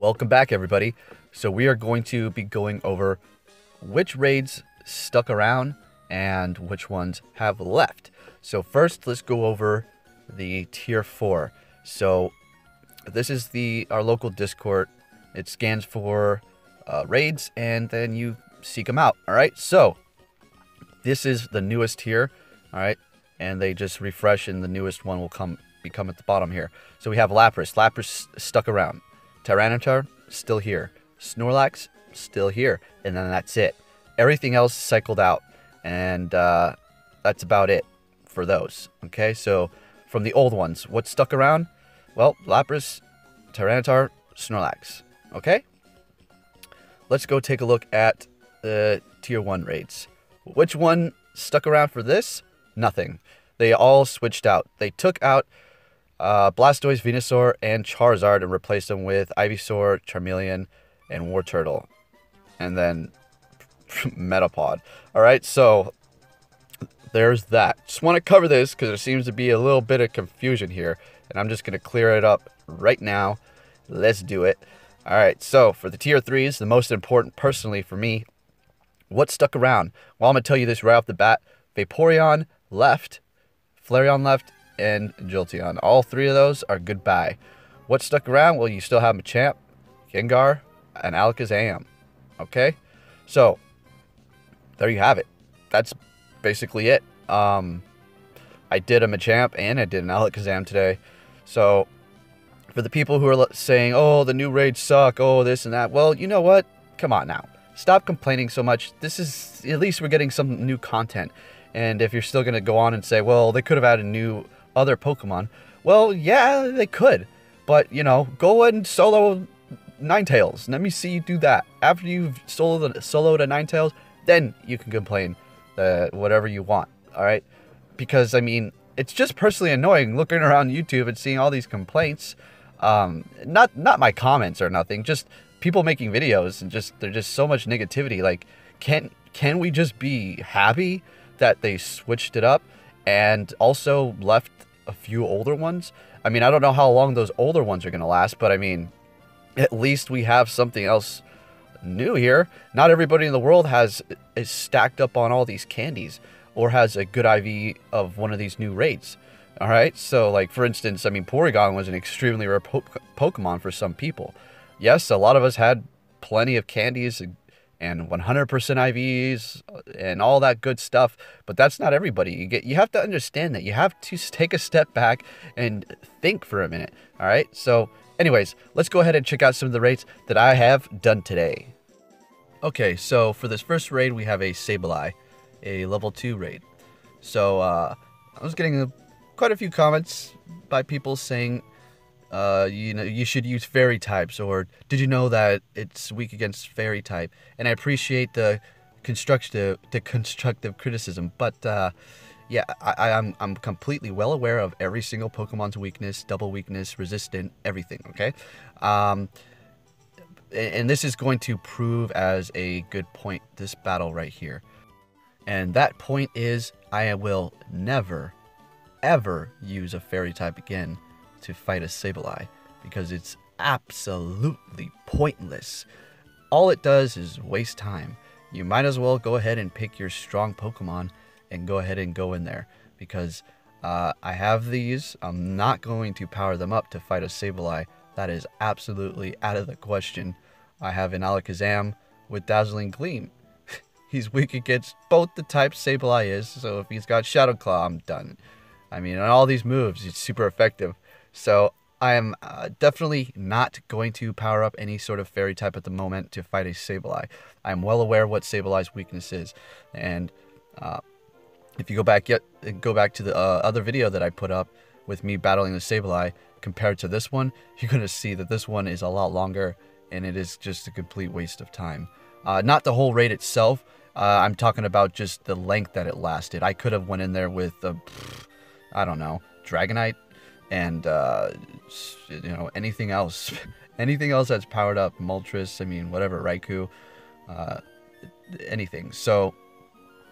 Welcome back, everybody. So we are going to be going over which raids stuck around and which ones have left. So first, let's go over the tier 4. So this is our local Discord. It scans for raids, and then you seek them out. All right. So this is the newest tier. All right, and they just refresh, and the newest one will become at the bottom here. So we have Lapras. Lapras stuck around. Tyranitar, still here. Snorlax, still here. And then that's it. Everything else cycled out. And that's about it for those. Okay, so from the old ones, what stuck around? Well, Lapras, Tyranitar, Snorlax. Okay? Let's go take a look at the Tier 1 raids. Which one stuck around for this? Nothing. They all switched out. They took out Blastoise, Venusaur, and Charizard and replaced them with Ivysaur, Charmeleon, and Wartortle. And then Metapod. Alright, so there's that. Just want to cover this because there seems to be a little bit of confusion here. And I'm just going to clear it up right now. Let's do it. Alright, so for the Tier 3s, the most important personally for me, what stuck around? Well, I'm going to tell you this right off the bat. Vaporeon left, Flareon left, and Jolteon. All three of those are goodbye. What stuck around? Well, you still have Machamp, Gengar, and Alakazam. Okay? So, there you have it. That's basically it. I did a Machamp and I did an Alakazam today. So, for the people who are saying, oh, the new raids suck, oh, this and that. Well, you know what? Come on now. Stop complaining so much. This is, at least we're getting some new content. And if you're still going to go on and say, well, they could have added new other Pokemon. Well, yeah, they could. But, you know, go and solo Ninetales. Let me see you do that. After you've soloed a Ninetales, then you can complain whatever you want. All right? Because, I mean, it's just personally annoying looking around YouTube and seeing all these complaints. Not my comments or nothing. Just people making videos and there's just so much negativity. Like, can we just be happy that they switched it up and also left a few older ones? I mean, I don't know how long those older ones are going to last, but I mean, at least we have something else new here. Not everybody in the world is stacked up on all these candies or has a good IV of one of these new raids. All right, so like for instance, I mean, Porygon was an extremely rare Pokemon for some people. Yes, a lot of us had plenty of candies and 100% IVs and all that good stuff, but that's not everybody. You have to understand that. You have to take a step back and think for a minute. All right, so anyways, let's go ahead and check out some of the raids that I have done today. Okay, so for this first raid, we have a Sableye, a level 2 raid. So I was getting quite a few comments by people saying, you know, you should use fairy types, or did you know that it's weak against fairy type? And I appreciate the constructive criticism, but yeah, I'm completely well aware of every single Pokemon's weakness, double weakness, resistant, everything. Okay, and this is going to prove as a good point this battle right here, and that point is I will never, ever use a fairy type again to fight a Sableye, because it's absolutely pointless. All it does is waste time. You might as well go ahead and pick your strong Pokemon and go ahead and go in there, because I have these. I'm not going to power them up to fight a Sableye. That is absolutely out of the question. I have an Alakazam with Dazzling Gleam. He's weak against both the types Sableye is, so if he's got Shadow Claw, I'm done. I mean, on all these moves, it's super effective. So I am definitely not going to power up any sort of fairy type at the moment to fight a Sableye. I'm well aware what Sableye's weakness is, and if you go back to the other video that I put up with me battling the Sableye compared to this one, you're gonna see that this one is a lot longer, and it is just a complete waste of time. Not the whole raid itself. I'm talking about just the length that it lasted. I could have went in there with I don't know, Dragonite. And, you know, anything else. Anything else that's powered up. Moltres, I mean, whatever, Raikou. Anything. So,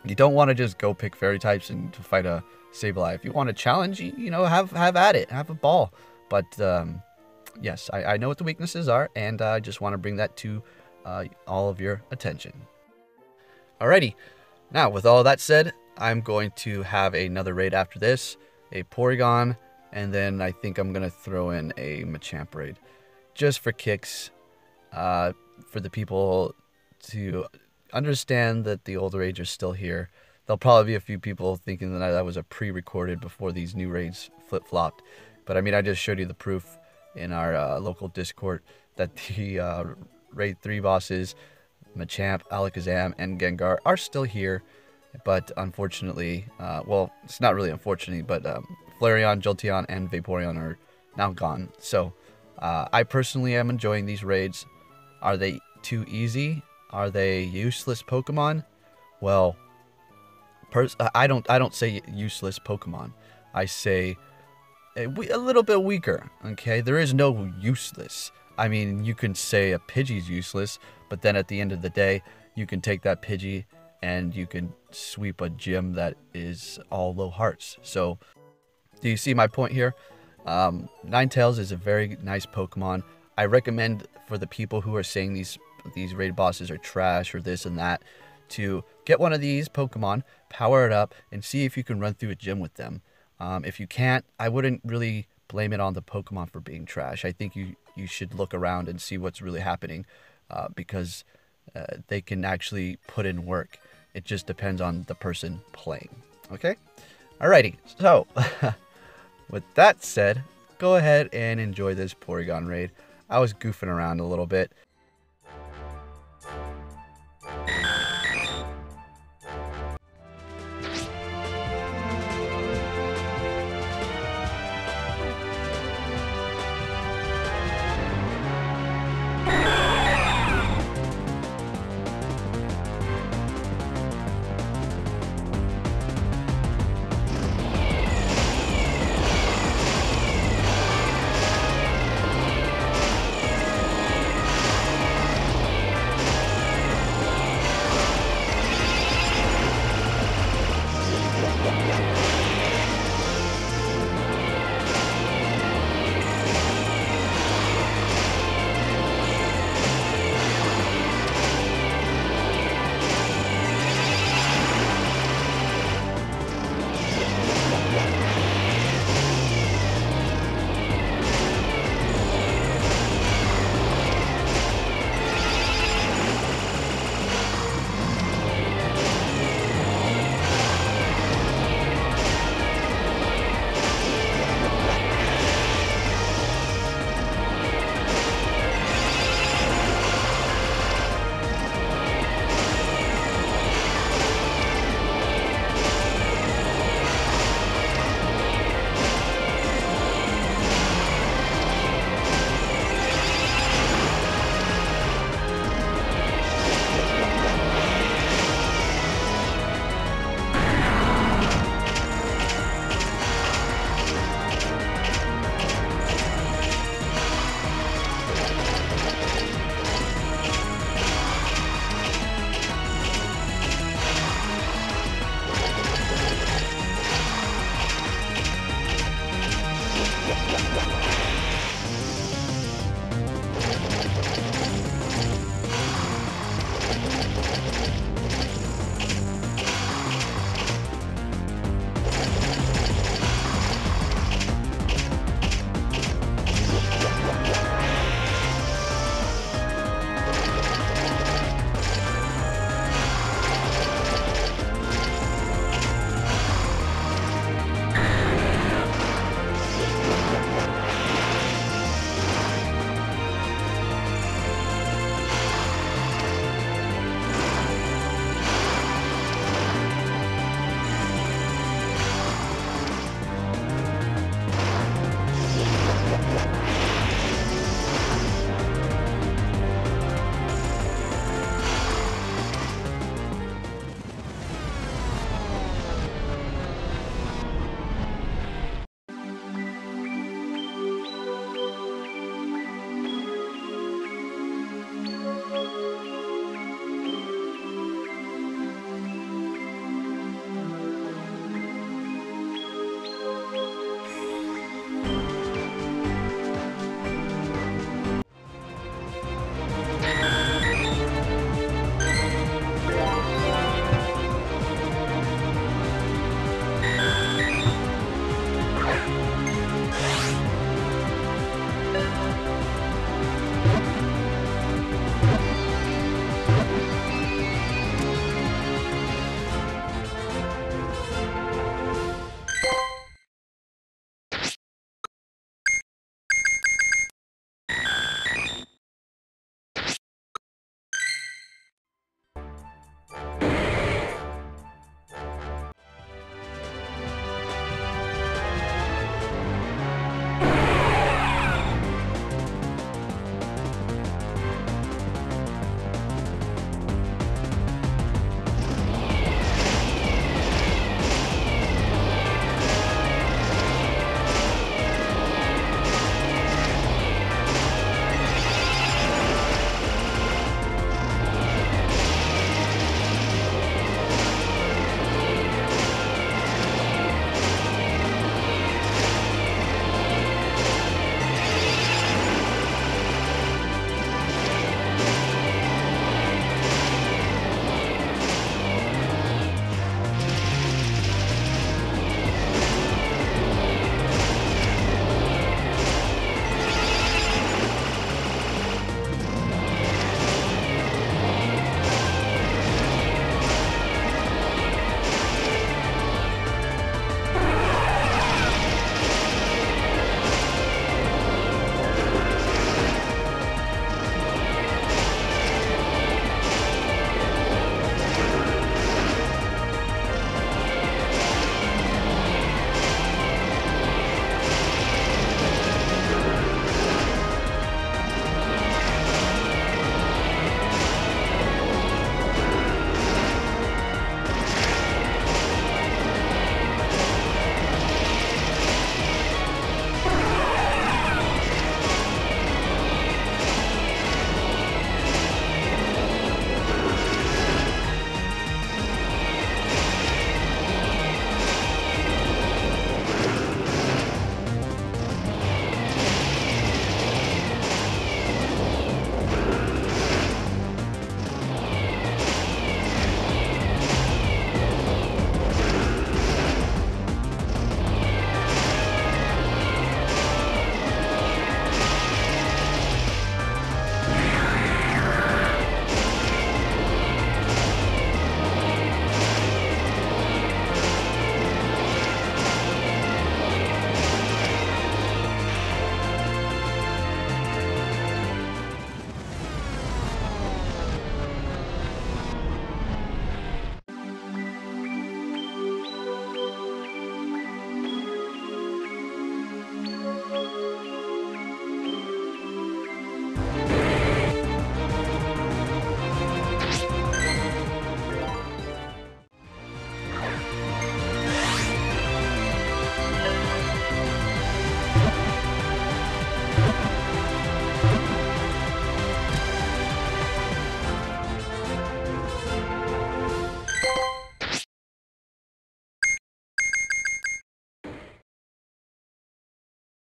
you don't want to just go pick fairy types and to fight a Sableye. If you want to challenge, you know, have at it. Have a ball. But, yes, I know what the weaknesses are, and I just want to bring that to all of your attention. Alrighty, now with all that said, I'm going to have another raid after this, a Porygon, and then I think I'm going to throw in a Machamp raid, just for kicks, for the people to understand that the older raids are still here. There'll probably be a few people thinking that that was a pre-recorded before these new raids flip-flopped, but I mean, I just showed you the proof in our local Discord that the raid 3 bosses, Machamp, Alakazam, and Gengar are still here, but unfortunately, well, it's not really unfortunately, but Flareon, Jolteon, and Vaporeon are now gone. So I personally am enjoying these raids. Are they too easy? Are they useless Pokemon? Well, I don't say useless Pokemon. I say a little bit weaker. Okay, there is no useless. I mean, you can say a Pidgey's useless, but then at the end of the day, you can take that Pidgey and you can sweep a gym that is all low hearts. So, do you see my point here? Ninetales is a very nice Pokemon. I recommend for the people who are saying these raid bosses are trash or this and that, to get one of these Pokemon, power it up, and see if you can run through a gym with them. If you can't, I wouldn't really blame it on the Pokemon for being trash. I think you should look around and see what's really happening, because they can actually put in work. It just depends on the person playing. Okay? Alrighty, so with that said, go ahead and enjoy this Porygon raid. I was goofing around a little bit.